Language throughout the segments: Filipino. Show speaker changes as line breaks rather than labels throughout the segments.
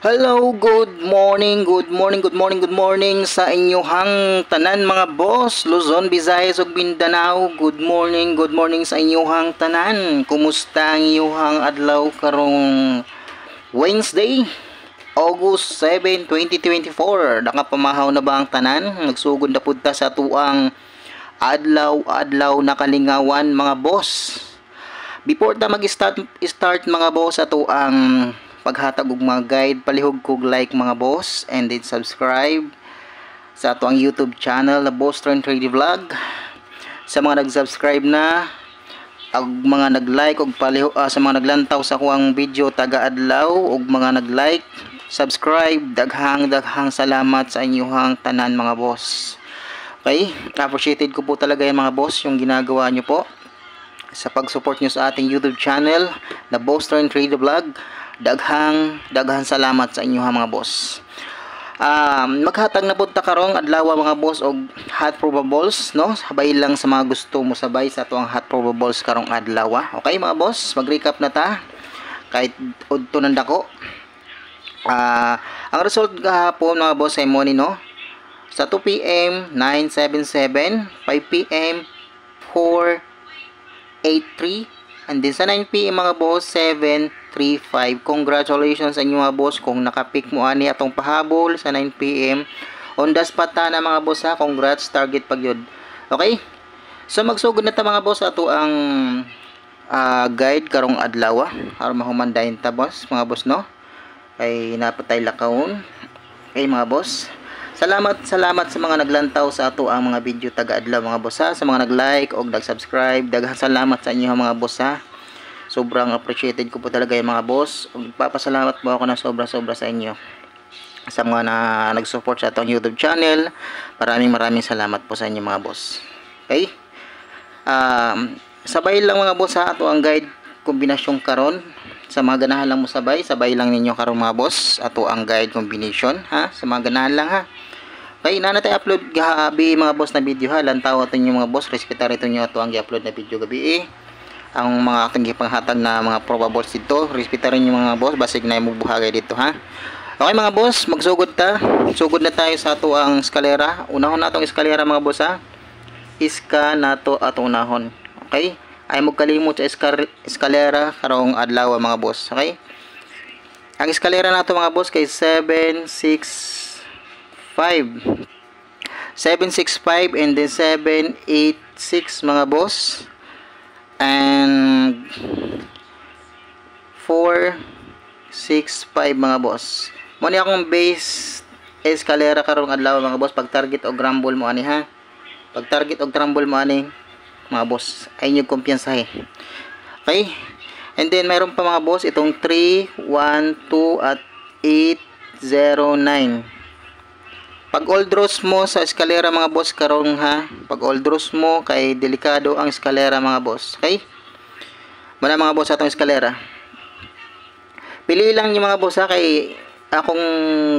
Hello, good morning, good morning, good morning, good morning sa inyuhang tanan mga boss, Luzon, Visayas ug Mindanao. Good morning sa inyuhang tanan. Kumusta ang inyuhang adlaw karong Wednesday, August 7, 2024? Nakapamahaw na ba ang tanan? Nagsugod na pud ta sa tuang adlaw na kalingawan mga boss. Before ta mag-start mga boss ato ang paghatag og mga guide, palihog kog like mga boss and then subscribe sa ato ang YouTube channel na Boss Tron Trade Vlog. Sa mga nag-subscribe na ag mga nag-like og palihog sa mga naglantaw sa kuang video taga-adlaw og mga nag-like, subscribe, daghang salamat sa inyong tanan mga boss. Okay? Appreciated ko po talaga yan mga boss yung ginagawa nyo po sa pag-support nyo sa ating YouTube channel na Boss Tron Trade Vlog. Daghang salamat sa inyo mga boss. Maghatag na punta karong adlaw mga boss og hot probables, no? Sabay lang sa mga gusto mo sabay sa tuang hot probables karong adlaw. Okay mga boss, mag-recap na ta kahit udto nang dako. Ang result gahapon mga boss ay mo ni no. Sa 2 PM 977, 5 PM 483, and then sa 9 PM mga boss 735. Congratulations sa inyo mga boss kung nakapick mo ani atong pahabol sa 9 PM. On the spot na mga boss ha. Congrats, target pag yun. Okay? So magsugod na ta mga boss ato ang guide karong adlaw aron mahumandayon ta boss, mga boss no. Kay napatay lakawon. Okay mga boss. Salamat sa mga naglantaw sa ato ang mga video taga-adlaw mga boss ha. Sa mga nag-like o nag-subscribe, daghang salamat sa inyo mga boss ha. Sobrang appreciated ko po talaga yung mga boss. Magpapasalamat po ako na sobra sa inyo. Sa mga nag-support sa atong YouTube channel, maraming salamat po sa inyo mga boss. Okay? Sabay lang mga boss ha, ato ang guide kombinasyon karon. Sa mga ganahan lang mo sabay lang ninyo karon mga boss. Ato ang guide combination ha, sa mga ganahan lang ha. Okay, na natin upload gabi mga boss na video ha. Lantaw ato nyo mga boss, respetar ito nyo ato ang i-upload na video gabi ang mga atong gipanghatag na mga probables dito, respetar nyo mga boss, basig na yung buhagay dito ha. Okay mga boss, magsugod na tayo sa ato ang eskalera. Unahon na atong eskalera mga boss ha. Iska nato ato unahon. Okay? Ay magkalimot sa eskalera karong adlaw mga boss. Okay? Ang eskalera nato mga boss kay 765 and then 786 mga boss, and 465 mga boss. Muna akong base eskalera karong adlaw mga boss. Pag target o grumble mo ani ha. Pag target o grumble mo ani mga boss, ay nyo kumpiyansa okay. And then mayroon pa mga boss itong 3, 1, 2 at 809. Pag all draws mo sa eskalera mga boss karong ha, pag all draws mo kay delikado ang eskalera mga boss. Okay? Muna mga boss atong eskalera. Pili lang yung mga boss ha, kay akong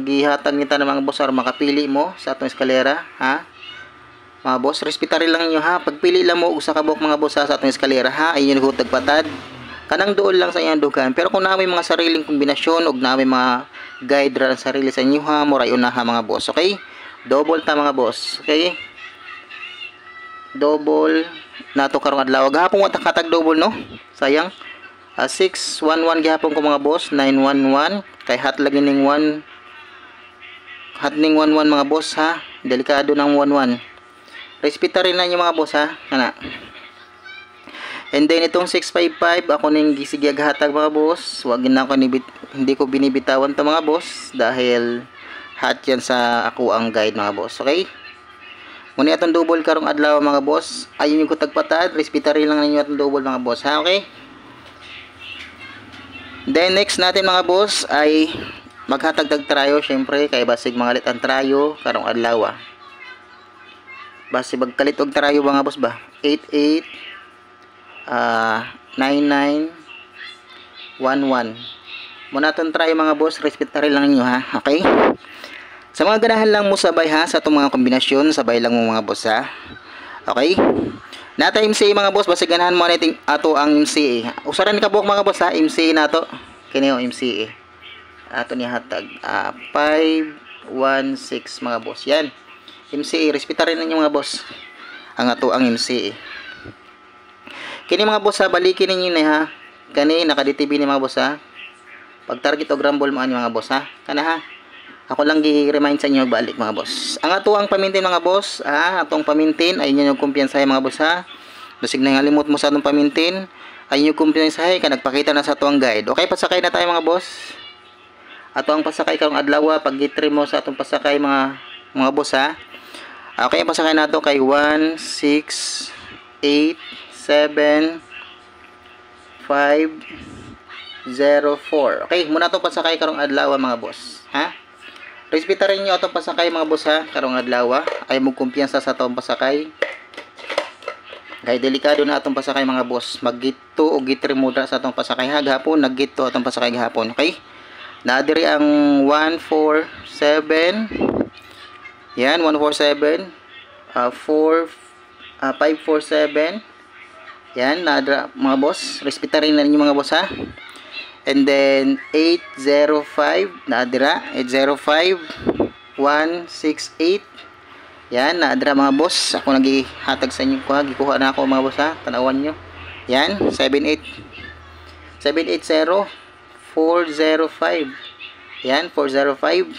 gihatag nita ng mga boss aron makapili mo sa atong eskalera ha. Mga boss, respetari lang niyo ha. Pagpili lang mo og sa kabok mga boss sa atong eskalera ha, ayun hutag patad. Kanang duol lang sa iyang dugan. Pero kung naami mga sariling kombinasyon og naami mga guide ra sarili sa inyo ha, moray una ha mga boss. Okay? Double ta mga boss. Okay? Double nato karong adlaw. Gahapon wa ta katag double no. Sayang. 611 gihapon ko mga boss, 911 kay hot lagi ning 1. Hot ning 11 mga boss ha. Delikado ng 11. Respeta rin na nyo mga boss ha. Ana. And then itong 655 ako ning gisigaghatag mga boss. Wag na ako hindi ko binibitawan to mga boss dahil hot yan sa ako ang guide mga boss. Okay? Muna itong double karong adlaw mga boss. Ayun yung kutagpatad. Respeta rin lang ninyo itong double mga boss ha. Okay? Then next natin mga boss ay maghatag trayo syempre kay basig mga lit ang trayo karong adlaw. Base magkalit og trayo mga boss ba? 88 99 11. Muna ton trayo mga boss, respetari lang niyo ha. Okay? Sa mga ganahan lang mo sabay ha sa itong mga kombinasyon, sabay lang mo mga boss ha. Okay? Nata MCA mga boss, basta ganahan mo natin ato ang MCA. Usaran ka buok mga boss ha, MCA nato. Kini yung MCA. ato ni hatag 516 mga boss. Yan. MCA, respetar rin ninyo mga boss. Ang ato ang MCA. Kini mga boss ha, balikin ninyo ni ha. Kani naka-DTV ni mga boss ha. Pag target o grumble mo mga boss ha. Kana ha. Ako lang gi-remind sa inyo balik mga boss. Ang ato ang pamintin mga boss ha, atong pamintin ay inyo kumpiyansa mga boss ha. Basig na ngalimot mo sa atong pamintin, ay inyo kumpiyansa ka nagpakita na sa atong guide. Okay, pasakay na tayo mga boss. Ato ang pasakay karong adlaw pag gitrim mo sa atong pasakay mga boss ha. Okay, ang pasakay nato kay 1 6 8 7 5 0 4. Okay, muna atong pasakay karong adlaw mga boss ha. Respetar niyo atong pasakay mga boss ha karong adlaw. Ay mo kumpiyansa sa atong pasakay. Kay delikado na atong pasakay mga boss. Maggito o gitrim mo sa atong pasakay ha gahapon, naggito atong pasakay gahapon. Okay? Naadiri ang 147. Yan, 147. 547. Yan, naadira mga boss. Respetar rin na ninyo mga boss ha. And then 805 naadira. 805 168. Yan, naadira mga boss. Ako naghihatag sa inyo ko ha. Gikuha na ako mga boss ha. Tanawan nyo. Yan, 780 405. Yan, 405.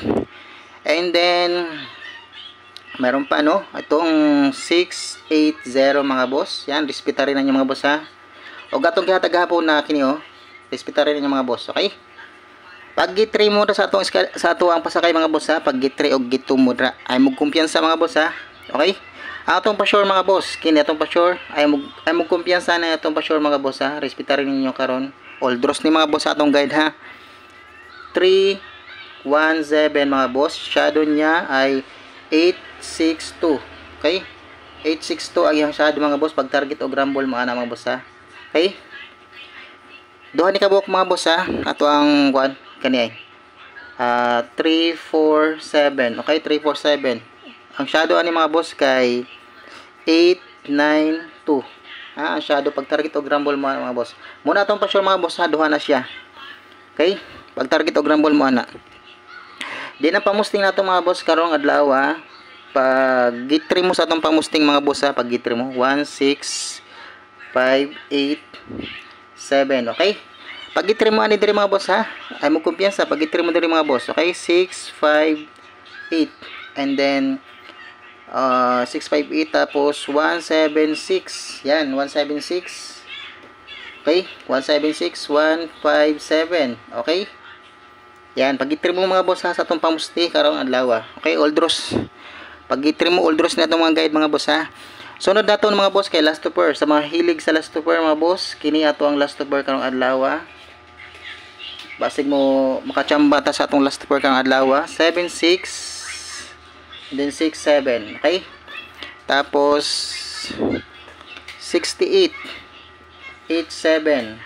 And then meron pa no, itong 680 mga boss. Yan, respetar rin ninyo mga boss ha. O gatong gihatag hapon na kini oh. Respetar rin ninyo mga boss, okay? Pag gitry mo sa atong ang pasakay mga boss ha, pag gitry og gitum mo dra ay magkumpiyansa mga boss ha. Okay? Atong pa sure mga boss, kini atong pa sure ay magkumpiyansa na atong pa sure mga boss ha. Respetar rin ninyo karon. Oldros ni mga boss atong guide ha. 317 mga boss. Shadow niya ay 862. Okay? 862 ang iyang shadow mga boss. Pag target o grumble mo ana mga boss ha. Okay? Duha ni kabuok mga boss ha. Ato ang kuan kani ay 347. Okay? 347. Ang shadow ani mga boss kay 892. Ha, ang shadow pag target o grumble mo mga boss. Muna atong pa sure mga boss ha, duha na siya. Okay? Pag target o grumble mo ana. Di na pamusting nato mga boss karong adlaw ha. Pag gitry mo sa atong pamusting mga boss ha, pag gitry mo 1 6 5 8 7. Okay? Pag gitry mo ani diri mga boss ha, ay mo kumpiyansa pag gitry mo diri mga boss. Okay? 6 5 8 and then 658 tapos 176. Yan, 176. Okay? 176 157. Okay? Yan, pag-itrim mo mga boss ha sa atong pamusti karong adlaw. Okay, Oldros. Pag-itrim mo Oldros na itong mga guide mga boss ha. Sunod na ito mga boss kay last topper. Sa mga hilig sa last topper mga boss, kini ato ang last topper karong adlaw. Basig mo makachamba ta sa atong last topper karong adlaw. 76 and then 67. Okay? Tapos 68 87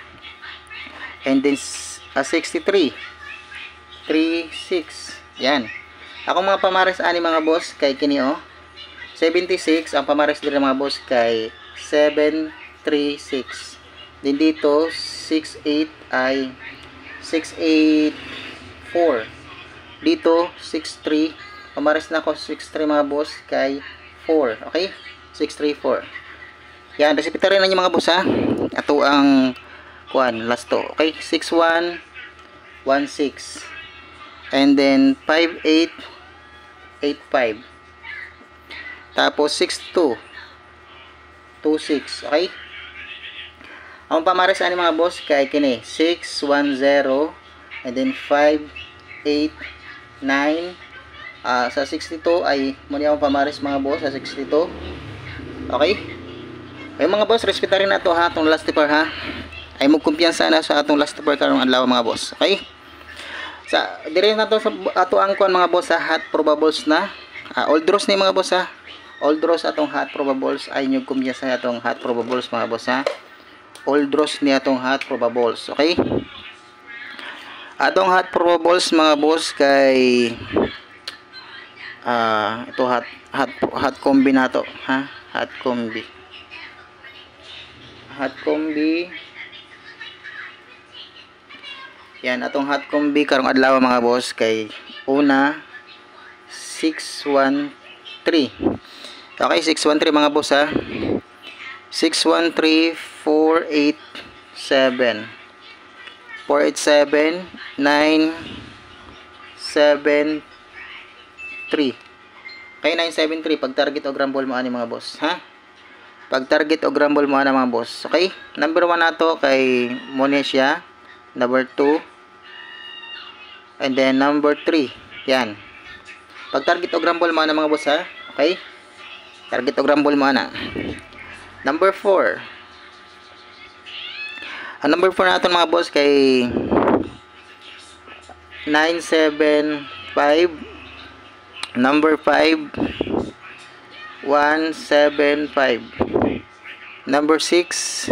and then 63 36. Yan. Ako mga pamares ani mga boss kay kini oh. 76 ang pamares diri mga boss kay 736. Din dito 68 ay 684. Dito 63. Pamares na ako 63 mga boss kay 4. Okay? 634. Yan, respetar rin ninyo mga boss ha. Ato ang kuan last to. Okay? 6116. And then 5885. Tapos 6226. Okay? Ang pamares ani mga boss kay kini 610 and then 589. Sa 62 ay muna ang pamares mga boss sa 62. Okay? Ay mga boss, respetar rin nato ha atong last topper ha. Ay magkumpiyansa na sa atong last topper karong adlaw mga boss. Okay? Sa dire na to sa ato ang kuan mga boss sa hot probables na. Oldros ni mga boss ha. Oldros atong hot probables ay nyug kumpiyansa sa atong hot probables mga boss ha. Oldros ni atong hot probables. Okay? Atong hot probables mga boss kay ito hot combi na to ha. Hot combi Yan, atong hot combi karong adlaw mga boss kay una 613. Okay, 613 mga boss ha. 613 487 487 973. Kay 973 pag target o grambol mo ani mga boss ha. Pag target o grambol mo ana mga boss. Okay? Number 1 nato kay Monesia, number 2 and then number 3. Yan. Pag target o grambol mo ana mga boss ha. Okay? Target o grambol mo ana. Number 4. Ang number 4 natin mga boss kay 975. Number 5 175. Number 6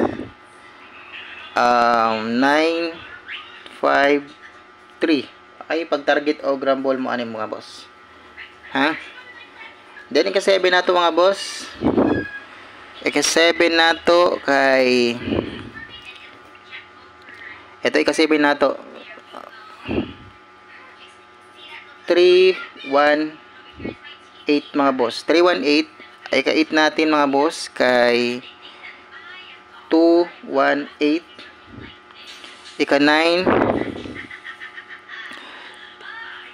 953. Okay, pag target o grambol mo ani mga boss. Ha? Then ika 7 nato mga boss. Ika 7 nato kay ito ika 7 nato 318 mga boss. 318 ay ka 8 natin mga boss kay 218. Ika 9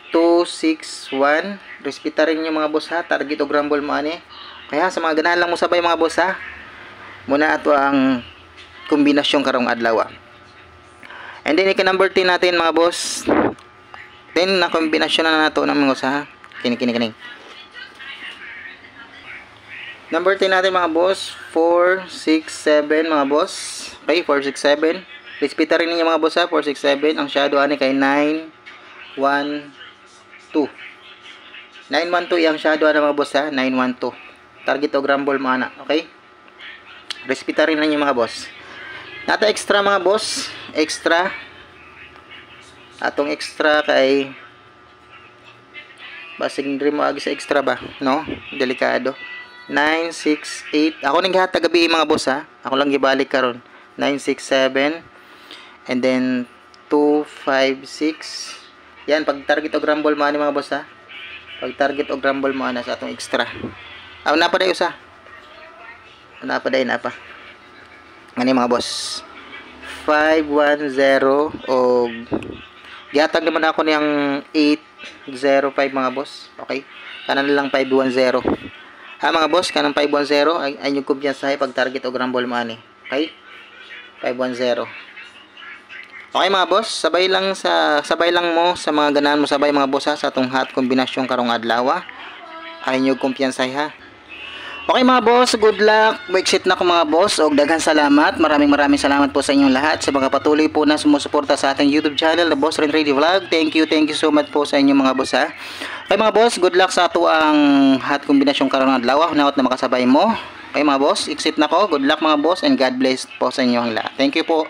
261. Respeta rin yung mga boss ha. Target o grambol mo ani. Kaya sa mga ganahan lang mo sabay mga boss ha. Muna ato ang kombinasyon karong adlaw. And then ika number 10 natin mga boss. Then na kombinasyon na nato ng mga boss ha. Kini. Number 10 natin mga boss, 467 mga boss. Okay, 467. Respeta rin ninyo mga boss ha, 467. Ang shadow ani kay 912. 912 yung shadow ana mga boss ha, 912. Target o grambol mo ana, okay? Respeta rin ninyo mga boss. Nata extra mga boss, extra. Atong extra kay basig dream mo agi sa extra ba, no? Delikado. 968. Ako ning gihatag gabi mga boss ha. Ako lang gibalik karon. 967 and then 256. Yan pag target o grambol mo ani mga boss ha. Pag target o grambol mo ana sa atong extra. Aw na pa day usa. Na pa. Ngani mga boss. 510 og gihatag naman ako niyang 805 mga boss. Okay? Kanan lang 510. Ha mga boss, kanang 510 ay yung kumpiyansa pag target o grambol mo ani. Okay? 510. Okay mga boss, sabay lang mo sa mga ganahan mo sabay mga boss ha, sa atong hot kombinasyon karong adlaw. Ay yung kumpiyansa ha. Okay mga boss, good luck. Exit na ko mga boss og daghan salamat. Maraming salamat po sa inyong lahat sa mga patuloy po na sumusuporta sa ating YouTube channel, The Boss Ren Radio Vlog. Thank you so much po sa inyong mga boss ha. Okay mga boss, good luck sa ato ang hot kombinasyon karong adlaw. Naot na makasabay mo. Okay mga boss, exit na ko. Good luck mga boss and God bless po sa inyong lahat. Thank you po.